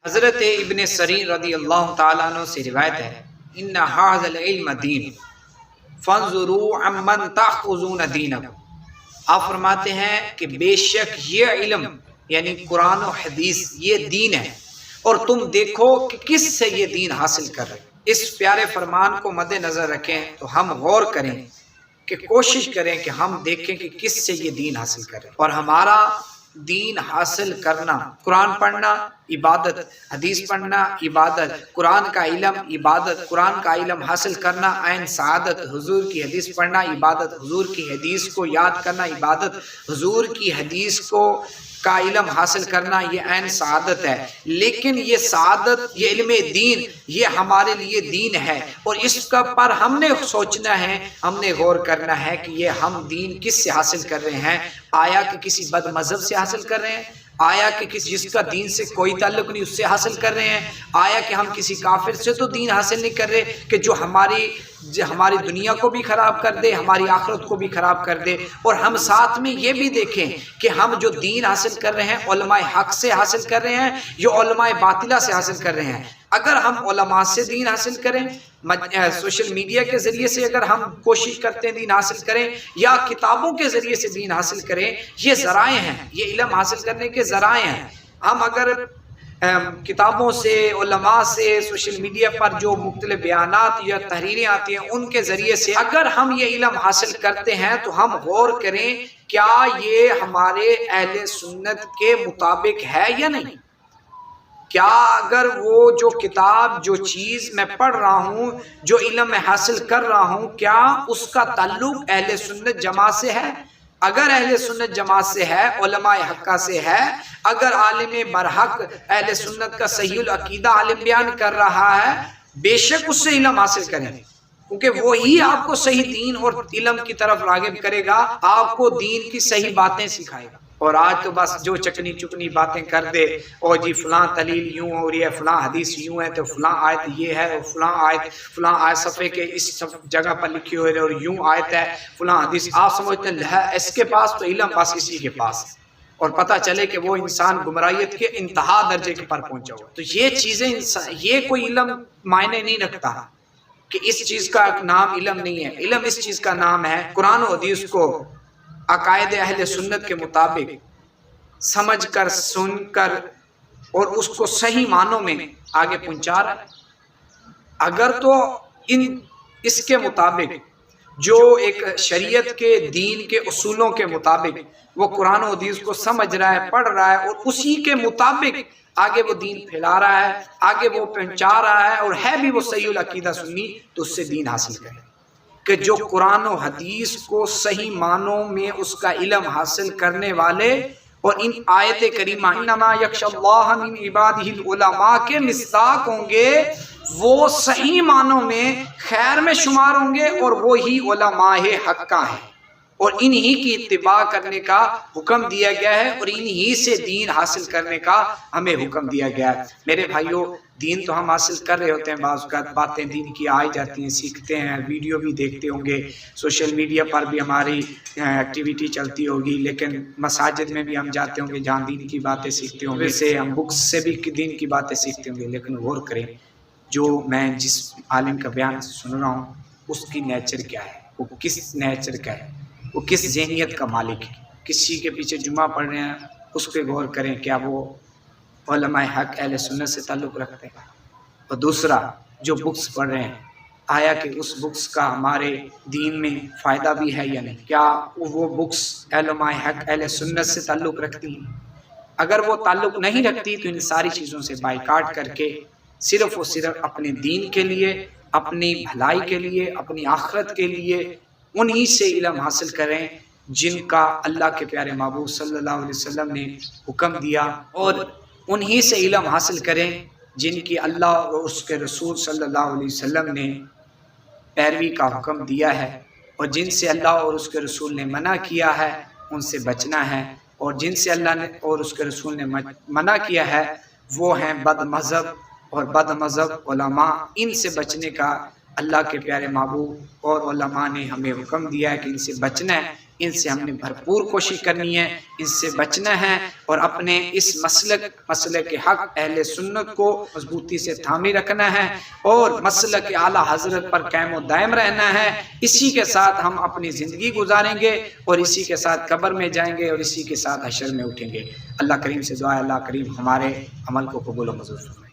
حضرت ابن سرین رضی اللہ تعالیٰ عنہ سے روایت ہے، ان ھذا العلم دین فانظروا عمن تأخذون دینکم۔ آپ فرماتے ہیں کہ بے شک یہ علم یعنی قرآن و حدیث یہ دین ہے، اور تم دیکھو کہ کس سے یہ دین حاصل کر رہے ہیں۔ اس پیارے فرمان کو مد نظر رکھیں تو ہم غور کریں کہ کوشش کریں کہ ہم دیکھیں کہ کس سے یہ دین حاصل کریں، اور ہمارا دین حاصل کرنا، قرآن پڑھنا عبادت، حدیث پڑھنا عبادت، قرآن کا علم عبادت، قرآن کا علم حاصل کرنا عین سعادت، حضور کی حدیث پڑھنا عبادت، حضور کی حدیث کو یاد کرنا عبادت، حضور کی حدیث کو کا علم حاصل کرنا یہ عین سعادت ہے۔ لیکن یہ سعادت، یہ علم دین، یہ ہمارے لیے دین ہے، اور اس کا پر ہم نے سوچنا ہے، ہم نے غور کرنا ہے کہ یہ ہم دین کس سے حاصل کر رہے ہیں۔ آیا کہ کسی بد مذہب سے حاصل کر رہے ہیں؟ آیا کہ جس کا دین سے کوئی تعلق نہیں اس سے حاصل کر رہے ہیں؟ آیا کہ ہم کسی کافر سے تو دین حاصل نہیں کر رہے کہ جو ہماری دنیا کو بھی خراب کر دے، ہماری آخرت کو بھی خراب کر دے؟ اور ہم ساتھ میں یہ بھی دیکھیں کہ ہم جو دین حاصل کر رہے ہیں علماء حق سے حاصل کر رہے ہیں یا علماء باطلہ سے حاصل کر رہے ہیں۔ اگر ہم علماء سے دین حاصل کریں، سوشل میڈیا کے ذریعے سے اگر ہم کوشش کرتے ہیں دین حاصل کریں، یا کتابوں کے ذریعے سے دین حاصل کریں، یہ ذرائع ہیں، یہ علم حاصل کرنے کے ذرائع ہیں۔ ہم اگر کتابوں سے، علماء سے، سوشل میڈیا پر جو مختلف بیانات یا تحریریں آتی ہیں ان کے ذریعے سے اگر ہم یہ علم حاصل کرتے ہیں تو ہم غور کریں کیا یہ ہمارے اہل سنت کے مطابق ہے یا نہیں۔ کیا اگر وہ جو کتاب، جو چیز میں پڑھ رہا ہوں، جو علم میں حاصل کر رہا ہوں، کیا اس کا تعلق اہل سنت جماعت سے ہے؟ اگر اہل سنت جماعت سے ہے، علماء حقہ سے ہے، اگر عالم برحق اہل سنت کا صحیح العقیدہ عالم بیان کر رہا ہے، بے شک اس سے علم حاصل کریں، کیونکہ وہی آپ کو صحیح دین اور علم کی طرف راغب کرے گا، آپ کو دین کی صحیح باتیں سکھائے گا۔ اور آج تو بس جو چکنی چکنی باتیں کر دے، اور جی فلاں دلیل یوں ہو رہی ہے، فلاں حدیث یوں ہے، تو فلاں آیت یہ ہے، اور فلاں آیت صفحے کے اس جگہ پر لکھی ہوئی ہے اور یوں آیت ہے، فلاں حدیث۔ آپ سمجھتے ہیں اس کے پاس تو علم بس اسی کے پاس ہے، اور پتہ چلے کہ وہ انسان گمراہیت کے انتہا درجے کے پر پہنچا ہوا۔ تو یہ چیزیں یہ کوئی علم معنی نہیں رکھتا کہ اس چیز کا نام علم نہیں ہے۔ علم اس چیز کا نام ہے قرآن و حدیث کو عقائد اہل سنت کے مطابق سمجھ کر، سن کر، اور اس کو صحیح معنوں میں آگے پہنچا رہا ہے۔ اگر تو اس کے مطابق جو ایک شریعت کے دین کے اصولوں کے مطابق وہ قرآن و حدیث کو سمجھ رہا ہے، پڑھ رہا ہے، اور اسی کے مطابق آگے وہ دین پھیلا رہا ہے، آگے وہ پہنچا رہا ہے، اور ہے بھی وہ صحیح العقیدہ سنی، تو اس سے دین حاصل کرے۔ کہ جو قرآن و حدیث کو صحیح معنوں میں اس کا علم حاصل کرنے والے اور ان آیت کریمہ انما یخشی اللہ من عبادہ العلماء کے مصداق ہوں گے، وہ صحیح معنوں میں خیر میں شمار ہوں گے، اور وہی علماء حقہ ہیں، اور انہی کی اتباع کرنے کا حکم دیا گیا ہے، اور انہی سے دین حاصل کرنے کا ہمیں حکم دیا گیا ہے۔ میرے بھائیوں، دین تو ہم حاصل کر رہے ہوتے ہیں، بعض اوقات باتیں دین کی آئی جاتی ہیں، سیکھتے ہیں، ویڈیو بھی دیکھتے ہوں گے، سوشل میڈیا پر بھی ہماری ایکٹیویٹی چلتی ہوگی، لیکن مساجد میں بھی ہم جاتے ہوں گے جہاں دین کی باتیں سیکھتے ہوں گے، ویسے ہم بکس سے بھی دین کی باتیں سیکھتے ہوں گے۔ لیکن غور کریں، جو میں جس عالم کا بیان سن رہا ہوں اس کی نیچر کیا ہے، وہ کس نیچر کا ہے، وہ کس ذہنیت کا مالک ہے۔ کسی کے پیچھے جمعہ پڑھ رہے ہیں اس پہ غور کریں، کیا وہ علماء حق اہل سنت سے تعلق رکھتے ہیں؟ اور دوسرا، جو بکس پڑھ رہے ہیں، آیا کہ اس بکس کا ہمارے دین میں فائدہ بھی ہے یا نہیں؟ کیا وہ بکس علماء حق اہل سنت سے تعلق رکھتی ہیں؟ اگر وہ تعلق نہیں رکھتی تو ان ساری چیزوں سے بائیکاٹ کر کے صرف اور صرف اپنے دین کے لیے، اپنی بھلائی کے لیے، اپنی آخرت کے لیے انہی سے علم حاصل کریں جن کا اللہ کے پیارے محبوب صلی اللہ علیہ وسلم نے حکم دیا، اور انہی سے علم حاصل کریں جن کی اللہ اور اس کے رسول صلی اللہ علیہ وسلم نے پیروی کا حکم دیا ہے، اور جن سے اللہ اور اس کے رسول نے منع کیا ہے ان سے بچنا ہے، اور جن سے اللہ نے اور اس کے رسول نے منع کیا ہے وہ ہیں بد مذہب اور بد مذہب علماء۔ ان سے بچنے کا اللہ کے پیارے محبوب اور علماء نے ہمیں حکم دیا ہے کہ ان سے بچنا ہے، ان سے ہم نے بھرپور کوشش کرنی ہے، ان سے بچنا ہے اور اپنے اس مسلک حق اہل سنت کو مضبوطی سے تھامی رکھنا ہے اور مسلک اعلیٰ حضرت پر قائم و دائم رہنا ہے۔ اسی کے ساتھ ہم اپنی زندگی گزاریں گے اور اسی کے ساتھ قبر میں جائیں گے اور اسی کے ساتھ حشر میں اٹھیں گے۔ اللہ کریم سے دعا ہے، اللہ کریم ہمارے عمل کو قبول و منظور فرمائے۔